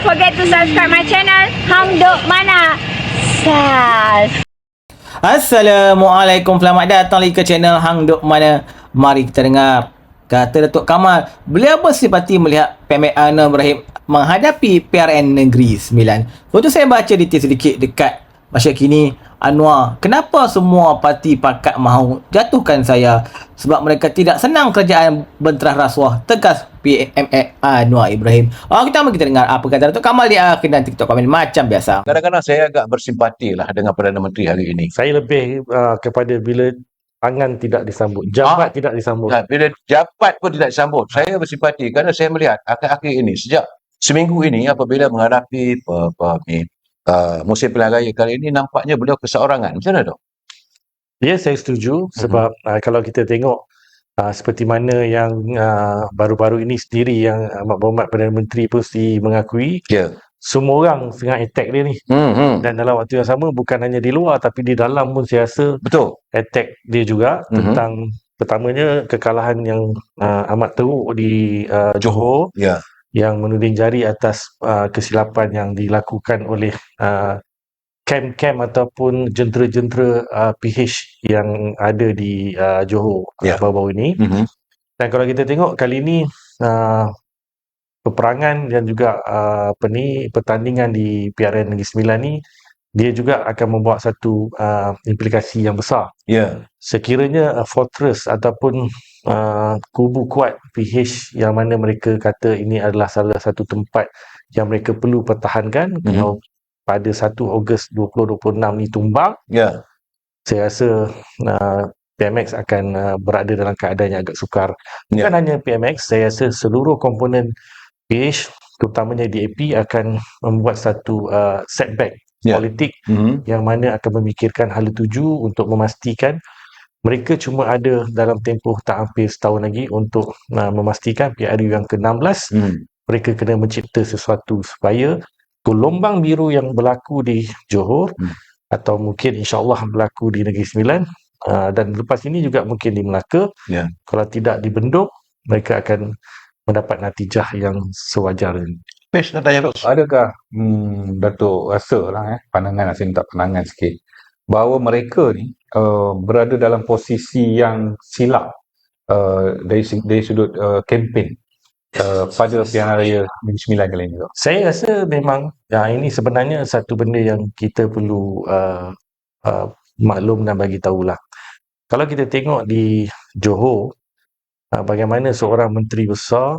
forget to subscribe my channel Hang Duk Mana. Sas. Assalamualaikum, selamat datang lagi ke channel Hang Duk Mana. Mari kita dengar kata Datuk Kamal. Beliau bersimpati melihat PMK Anwar Ibrahim menghadapi PRN Negeri Sembilan. Untuk saya baca detail sedikit dekat masyarakat kini. Anwar, kenapa semua parti pakat mahu jatuhkan saya? Sebab mereka tidak senang kerajaan benterah rasuah, tegas PMK Anwar Ibrahim. Kita dengar apa kata Datuk Kamal di akhir dan TikTok komen macam biasa. Kadang-kadang saya agak bersimpati lah dengan Perdana Menteri hari ini. Saya lebih kepada bila tangan tidak disambut, jabat tidak disambut. Bila jabat pun tidak disambut, saya bersimpati kerana saya melihat akhir-akhir ini, sejak seminggu ini apabila menghadapi musim pilihan raya kali ini, nampaknya beliau keseorangan. Macam mana tu? Ya, saya setuju sebab kalau kita tengok seperti mana yang baru-baru ini sendiri yang Muhammad Perdana Menteri pun mengakui, semua orang tengah attack dia ni. Dan dalam waktu yang sama bukan hanya di luar tapi di dalam pun saya rasa attack dia juga tentang pertamanya kekalahan yang amat teruk di Johor yang menuding jari atas kesilapan yang dilakukan oleh kem-kem ataupun jentera-jentera PH yang ada di Johor baru-baru ini. Dan kalau kita tengok kali ini peperangan dan juga pertandingan di PRN Negeri Sembilan ni, dia juga akan membawa satu implikasi yang besar. Sekiranya fortress ataupun kubu kuat PH yang mana mereka kata ini adalah salah satu tempat yang mereka perlu pertahankan, kalau pada 1 Ogos 2026 ni tumbang, saya rasa PMX akan berada dalam keadaan yang agak sukar. Bukan hanya PMX, saya rasa seluruh komponen PH, terutamanya DAP, akan membuat satu setback politik yang mana akan memikirkan hala tuju untuk memastikan mereka cuma ada dalam tempoh tak hampir setahun lagi untuk memastikan PRU yang ke-16 mereka kena mencipta sesuatu supaya gelombang biru yang berlaku di Johor atau mungkin insyaAllah berlaku di Negeri Sembilan dan lepas ini juga mungkin di Melaka, kalau tidak dibendung mereka akan mendapat natijah yang sewajarnya. Pesh nak tanya Dok. Adakah Datuk rasa lah pandangan, saya minta pandangan sikit, bahawa mereka ni berada dalam posisi yang silap dari sudut kempen pada pilihan raya Negeri Sembilan kali ini? Saya rasa memang ini sebenarnya satu benda yang kita perlu maklum dan bagi tahulah. Kalau kita tengok di Johor, bagaimana seorang menteri besar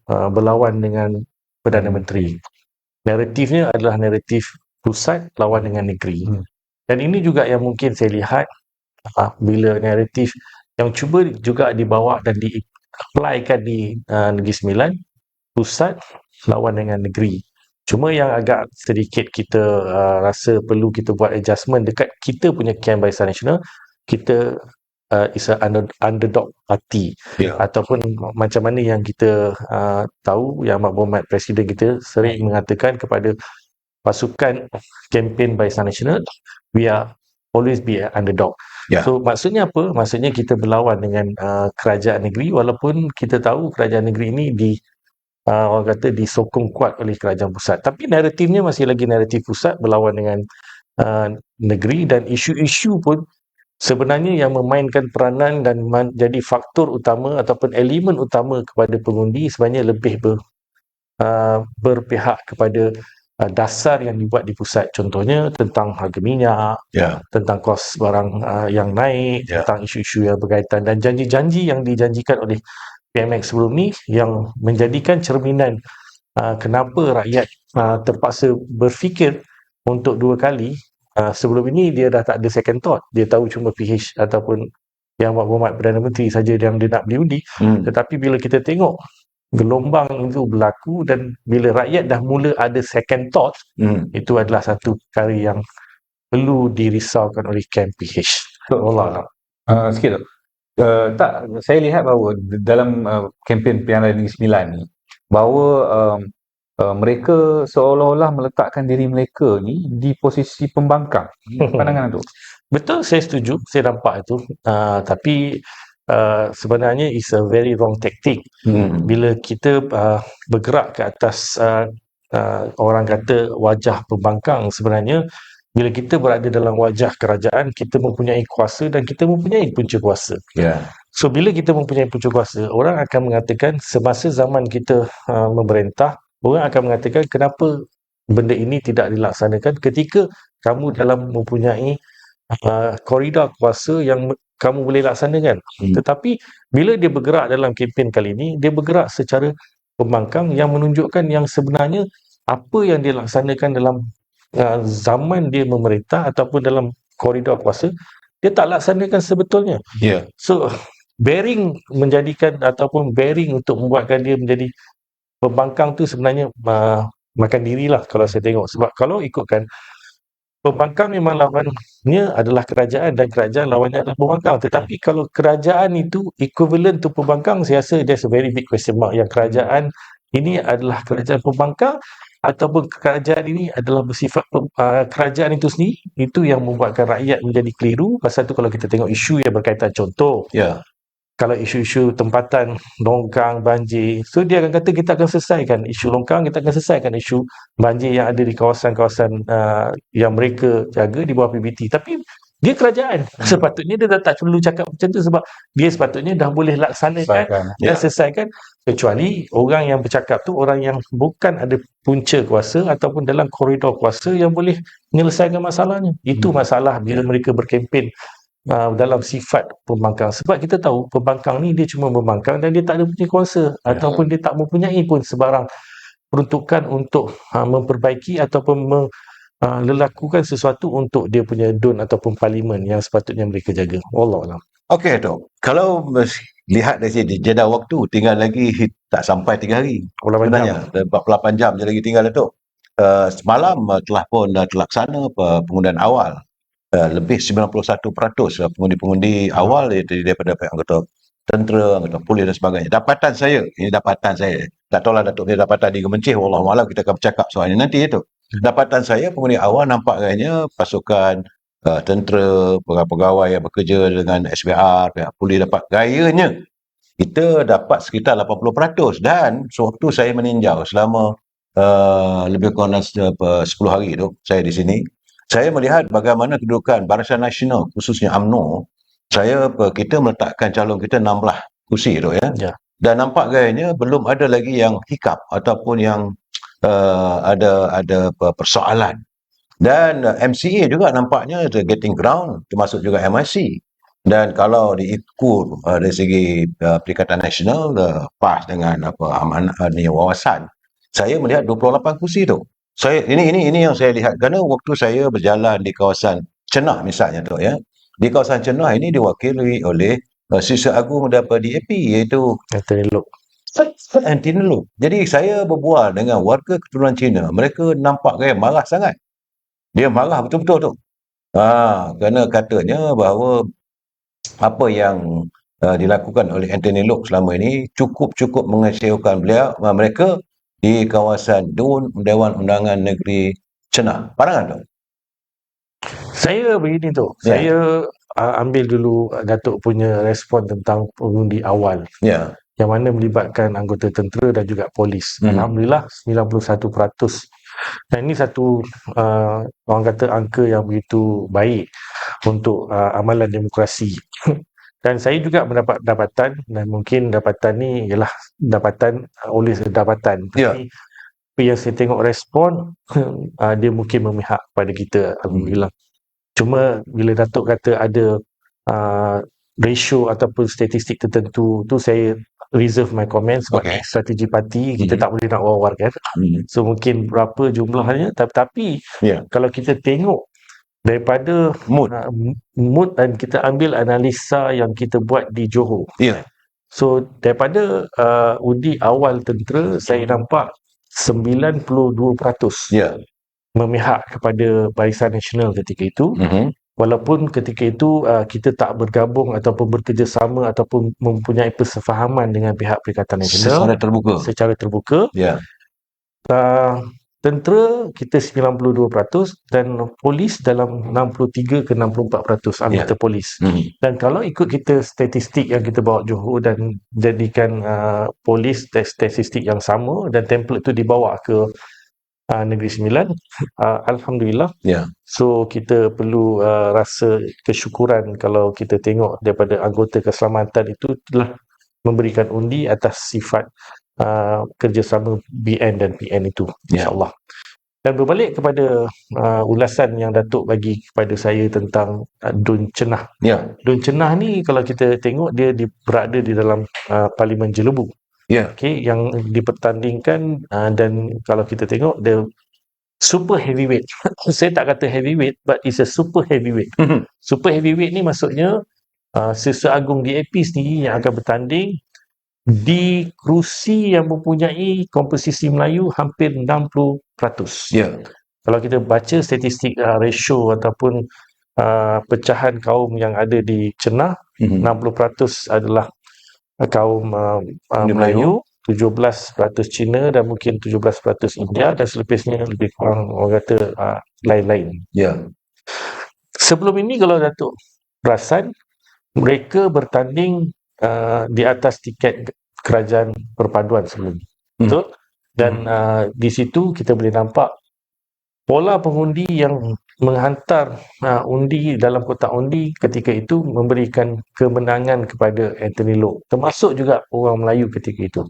berlawan dengan Perdana Menteri. Naratifnya adalah naratif pusat lawan dengan negeri. Dan ini juga yang mungkin saya lihat bila naratif yang cuba juga dibawa dan di-applykan di Negeri Sembilan, pusat lawan dengan negeri. Cuma yang agak sedikit kita rasa perlu kita buat adjustment dekat kita punya camp Barisan Nasional, kita is a underdog party ataupun macam mana yang kita tahu yang Muhammad Presiden kita sering mengatakan kepada pasukan kempen Barisan Nasional, we are always be an underdog. So maksudnya apa? Maksudnya kita berlawan dengan kerajaan negeri walaupun kita tahu kerajaan negeri ini orang kata disokong kuat oleh kerajaan pusat, tapi naratifnya masih lagi naratif pusat berlawan dengan negeri dan isu-isu pun sebenarnya yang memainkan peranan dan jadi faktor utama ataupun elemen utama kepada pengundi sebenarnya lebih berpihak kepada dasar yang dibuat di pusat. Contohnya tentang harga minyak, tentang kos barang yang naik, tentang isu-isu yang berkaitan dan janji-janji yang dijanjikan oleh PMX sebelum ni yang menjadikan cerminan kenapa rakyat terpaksa berfikir untuk 2 kali. Sebelum ini dia dah tak ada second thought, dia tahu cuma PH ataupun yang Muhammad Perdana Menteri saja yang dia nak beli undi. Tetapi bila kita tengok gelombang itu berlaku dan bila rakyat dah mula ada second thought, itu adalah satu perkara yang perlu dirisaukan oleh camp PH. Allah sikit tu. Saya lihat bahawa dalam kempen pilihan raya Negeri Sembilan ni, bahawa mereka seolah-olah meletakkan diri mereka ni di posisi pembangkang. Pandangan tu? Betul, saya setuju, saya nampak itu. Tapi sebenarnya is a very wrong tactic. Bila kita bergerak ke atas orang kata wajah pembangkang, sebenarnya bila kita berada dalam wajah kerajaan, kita mempunyai kuasa dan kita mempunyai punca kuasa. Ya. So bila kita mempunyai punca kuasa, orang akan mengatakan semasa zaman kita memerintah, orang akan mengatakan kenapa benda ini tidak dilaksanakan ketika kamu dalam mempunyai koridor kuasa yang kamu boleh laksanakan. Tetapi bila dia bergerak dalam kempen kali ini, dia bergerak secara pembangkang yang menunjukkan yang sebenarnya apa yang dia laksanakan dalam zaman dia memerintah ataupun dalam koridor kuasa, dia tak laksanakan sebetulnya. Ya. So bearing menjadikan ataupun bearing untuk membuatkan dia menjadi pembangkang tu sebenarnya makan dirilah kalau saya tengok. Sebab kalau ikutkan, pembangkang memang lawannya adalah kerajaan dan kerajaan lawannya adalah pembangkang. Tetapi kalau kerajaan itu equivalent to pembangkang, saya rasa there's a very big question mark. Yang kerajaan ini adalah kerajaan pembangkang ataupun kerajaan ini adalah bersifat kerajaan itu sendiri, itu yang membuatkan rakyat menjadi keliru. Pasal tu kalau kita tengok isu yang berkaitan, contoh Ya. kalau isu-isu tempatan longkang, banjir, so dia akan kata kita akan selesaikan isu longkang, kita akan selesaikan isu banjir yang ada di kawasan-kawasan yang mereka jaga di bawah PBT. Tapi dia kerajaan, sepatutnya dia tak perlu cakap macam tu, sebab dia sepatutnya dah boleh laksanakan dan selesaikan. Kecuali orang yang bercakap tu orang yang bukan ada punca kuasa ataupun dalam koridor kuasa yang boleh menyelesaikan masalahnya. Itu masalah bila mereka berkempen dalam sifat pembangkang. Sebab kita tahu pembangkang ni dia cuma membangkang dan dia tak ada punya kuasa ataupun dia tak mempunyai pun sebarang peruntukan untuk memperbaiki ataupun lelakukan sesuatu untuk dia punya DUN ataupun parlimen yang sepatutnya mereka jaga. Wallahualam. Okey, Tok. Kalau lihat dari sini jeda waktu, tinggal lagi tak sampai 3 hari. 48 Sebenarnya 48 jam je lagi tinggal, Tok. Semalam telah pun terlaksana pengundian awal. Lebih 91% pengundi-pengundi awal daripada anggota tentera, anggota polis dan sebagainya. Dapatan saya, ini dapatan saya. Tak tahulah Datuk ni dapatan di Gemencih, wallahualam kita akan bercakap soal ini nanti, Tok. Dapatan saya pengundi awal nampaknya pasukan tentera, pegawai yang bekerja dengan SBR, pihak polis dapat gayanya. Kita dapat sekitar 80% dan sewaktu saya meninjau selama lebih kurang 10 hari tu saya di sini, saya melihat bagaimana kedudukan Barisan Nasional khususnya UMNO. Kita meletakkan calon kita 16 kursi tu ya. Dan nampak gayanya belum ada lagi yang hiccup ataupun yang ada persoalan. Dan MCA juga nampaknya getting ground, termasuk juga MIC. Dan kalau diukur dari segi Perikatan Nasional, PAS dengan wawasan, saya melihat 28 kursi tu. Ini yang saya lihat kerana waktu saya berjalan di kawasan Cenah misalnya tu ya. Di kawasan Cenah ini diwakili oleh Sisa Agung daripada DAP, iaitu Anthony Look. Jadi saya berbual dengan warga keturunan Cina, mereka nampak gaya marah sangat. Dia marah betul-betul tu. Kerana katanya bahawa apa yang dilakukan oleh Anthony Look selama ini cukup mengecewakan mereka di kawasan Dewan Undangan Negeri Cenah. Pandangan tu? Saya begini tu. Saya ambil dulu Datuk punya respon tentang pengundi awal. Yang mana melibatkan anggota tentera dan juga polis. Alhamdulillah 91%. Dan ini satu orang kata angka yang begitu baik untuk amalan demokrasi. Dan saya juga mendapat dapatan, dan mungkin dapatan ni ialah dapatan oleh dapatan. Tapi yang saya tengok respon, dia mungkin memihak pada kita, alhamdulillah. Cuma bila Datuk kata ada ratio ataupun statistik tertentu tu, saya reserve my comment sebab strategi parti kita tak boleh nak war-warkan. So mungkin berapa jumlahnya, tapi kalau kita tengok daripada mood dan kita ambil analisa yang kita buat di Johor. So daripada undi awal tentera, saya nampak 92% memihak kepada Barisan Nasional ketika itu. Walaupun ketika itu kita tak bergabung ataupun bekerjasama ataupun mempunyai persefahaman dengan pihak Perikatan Nasional secara terbuka. Tentera kita 92% dan polis dalam 63 ke 64% anggota polis. Dan kalau ikut kita statistik yang kita bawa Johor dan jadikan polis statistik yang sama dan template tu dibawa ke Negeri Sembilan. Alhamdulillah. Ya. So kita perlu rasa kesyukuran kalau kita tengok daripada anggota keselamatan itu telah memberikan undi atas sifat kerjasama BN dan PN itu, Ya. insyaAllah. Dan berbalik kepada ulasan yang Datuk bagi kepada saya tentang Dun Cenah. Ya. Dun Cenah ni kalau kita tengok dia berada di dalam Parlimen Jelebu. Ya. Okay, yang dipertandingkan dan kalau kita tengok dia super heavyweight. Saya tak kata heavyweight, but it's a super heavyweight. Super heavyweight ni maksudnya seseagung DAP sendiri yang akan bertanding di kerusi yang mempunyai komposisi Melayu hampir 60%. Ya. Kalau kita baca statistik ratio ataupun pecahan kaum yang ada di Cenah, 60% adalah kaum Melayu, 17% Cina dan mungkin 17% India dan selepasnya lebih kurang orang kata lain-lain. Ya. Sebelum ini kalau Datuk perasan, mereka bertanding di atas tiket kerajaan perpaduan sebelum ini. Betul? Dan di situ kita boleh nampak pola pengundi yang menghantar undi dalam kotak undi ketika itu memberikan kemenangan kepada Anthony Loke, termasuk juga orang Melayu ketika itu.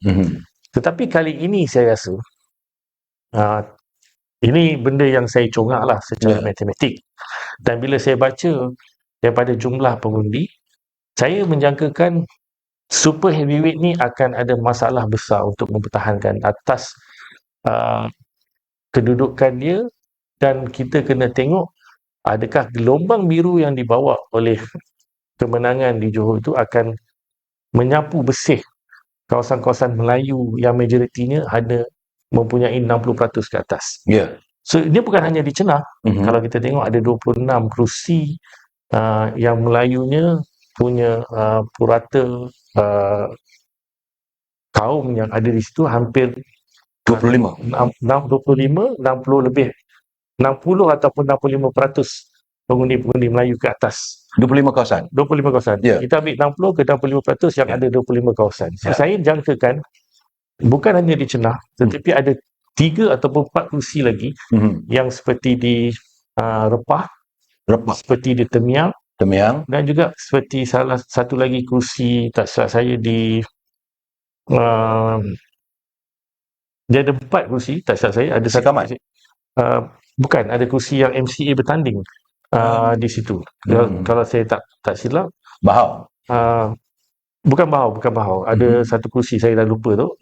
Tetapi kali ini saya rasa ini benda yang saya congak lah secara matematik. Dan bila saya baca daripada jumlah pengundi, saya menjangkakan super heavyweight ni akan ada masalah besar untuk mempertahankan atas kedudukan dia. Dan kita kena tengok adakah gelombang biru yang dibawa oleh kemenangan di Johor itu akan menyapu bersih kawasan-kawasan Melayu yang majoritinya hanya mempunyai 60% ke atas. Ya. So, dia bukan hanya di Cenah. Kalau kita tengok ada 26 kerusi yang Melayunya punya purata kaum yang ada di situ hampir 25. 25, 60 lebih. 60 ataupun 65% pengundi-pengundi Melayu ke atas. 25 kawasan. 25 kawasan. Ya. Kita ambil 60 ke 65% yang ada 25 kawasan. So, saya jangkakan bukan hanya di Cenah, tetapi ada 3 ataupun 4 kerusi lagi yang seperti di Repah, seperti di Temiang, dan juga seperti salah satu lagi kerusi tak silap saya di dia ada 4 kerusi, tak silap saya ada satu Sikamat. kerusi. Bukan, ada kerusi yang MCA bertanding di situ. Kalau saya tak silap, Bahau. bukan Bahau. Ada satu kerusi saya dah lupa tu.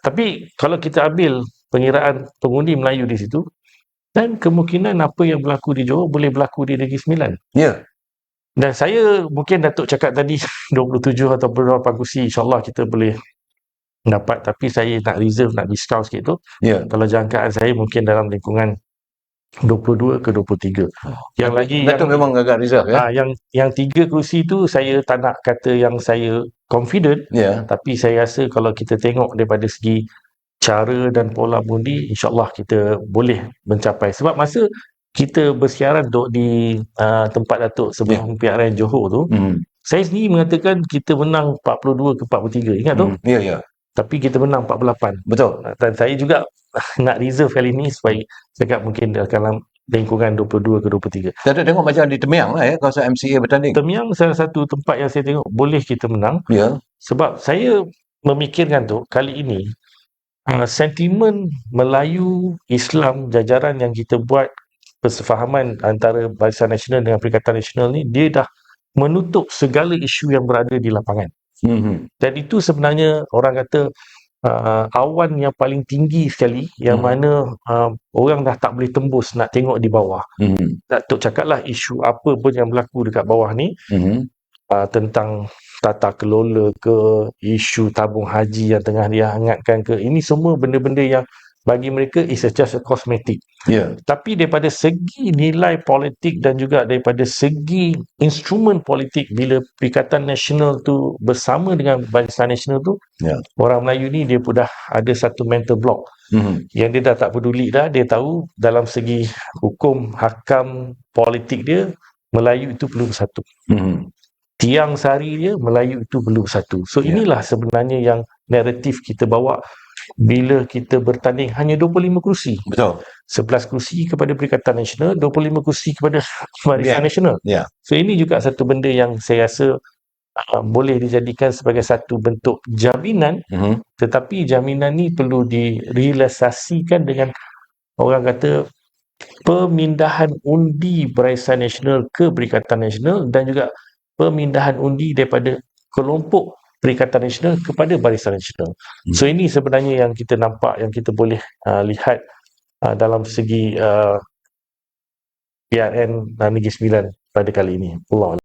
Tapi kalau kita ambil pengiraan pengundi Melayu di situ, dan kemungkinan apa yang berlaku di Johor boleh berlaku di Negeri Sembilan. Ya. Dan saya mungkin Datuk cakap tadi 27 atau berapa kerusi insyaAllah kita boleh dapat, tapi saya nak reserve, nak discount sikit tu. Ya. Kalau jangkaan saya mungkin dalam lingkungan 22 ke 23. Yang lagi Datuk memang agak reserve ya. yang 3 kerusi tu saya tak nak kata yang saya confident, Ya. tapi saya rasa kalau kita tengok daripada segi cara dan pola undi, insyaAllah kita boleh mencapai. Sebab masa kita bersiaran di tempat Datuk sebelum PRN Johor tu, saya sendiri mengatakan kita menang 42 ke 43. Ingat tu? Ya. Tapi kita menang 48. Betul. Dan saya juga nak reserve kali ni supaya cakap mungkin dalam lingkungan 22 ke 23. Datuk tengok macam di Temiang lah ya, kawasan MCA bertanding. Temiang salah satu tempat yang saya tengok boleh kita menang. Ya. Sebab saya memikirkan tu kali ini sentimen Melayu Islam jajaran yang kita buat persefahaman antara Barisan Nasional dengan Perikatan Nasional ni, dia dah menutup segala isu yang berada di lapangan. Dan itu sebenarnya orang kata awan yang paling tinggi sekali yang mana orang dah tak boleh tembus nak tengok di bawah. Datuk cakaplah isu apa pun yang berlaku dekat bawah ni, tentang tata kelola ke, isu tabung haji yang tengah dia hangatkan ke, ini semua benda-benda yang bagi mereka is just a cosmetic. Ya. Tapi daripada segi nilai politik dan juga daripada segi instrumen politik, bila Perikatan Nasional tu bersama dengan Barisan Nasional tu, orang Melayu ni dia pun dah ada satu mental block yang dia dah tak peduli dah. Dia tahu dalam segi hukum, hakam, politik dia, Melayu itu perlu bersatu. Tiang sari dia, Melayu itu perlu bersatu. So inilah sebenarnya yang naratif kita bawa bila kita bertanding hanya 25 kerusi. Betul. 11 kerusi kepada Perikatan Nasional, 25 kerusi kepada Barisan Ya. Nasional. Ya. So ini juga satu benda yang saya rasa boleh dijadikan sebagai satu bentuk jaminan, tetapi jaminan ni perlu direalisasikan dengan orang kata pemindahan undi Barisan Nasional ke Perikatan Nasional dan juga pemindahan undi daripada kelompok Perikatan Nasional kepada Barisan Nasional. So ini sebenarnya yang kita nampak, yang kita boleh lihat dalam segi PRN Negeri Sembilan pada kali ini. Allah.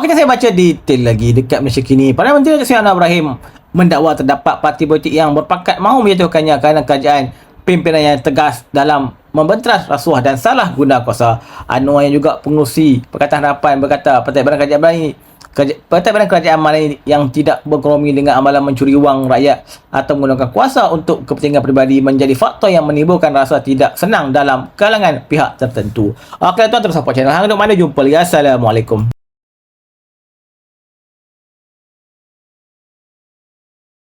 Kita saya baca detail lagi dekat Malaysia kini. Perdana Menteri Datuk Seri Anwar Ibrahim mendakwa terdapat parti politik yang berpakat mahu menjatuhkannya kerana kerajaan pimpinan yang tegas dalam membenteras rasuah dan salah guna kuasa. Anwar yang juga pengurusi Pakatan Harapan berkata Partai Badan Kerajaan mana yang tidak berkompromi dengan amalan mencuri wang rakyat atau menggunakan kuasa untuk kepentingan peribadi menjadi faktor yang menimbulkan rasa tidak senang dalam kalangan pihak tertentu. Tuan terus support channel Hang Duk Mana. Jumpa lagi. Assalamualaikum.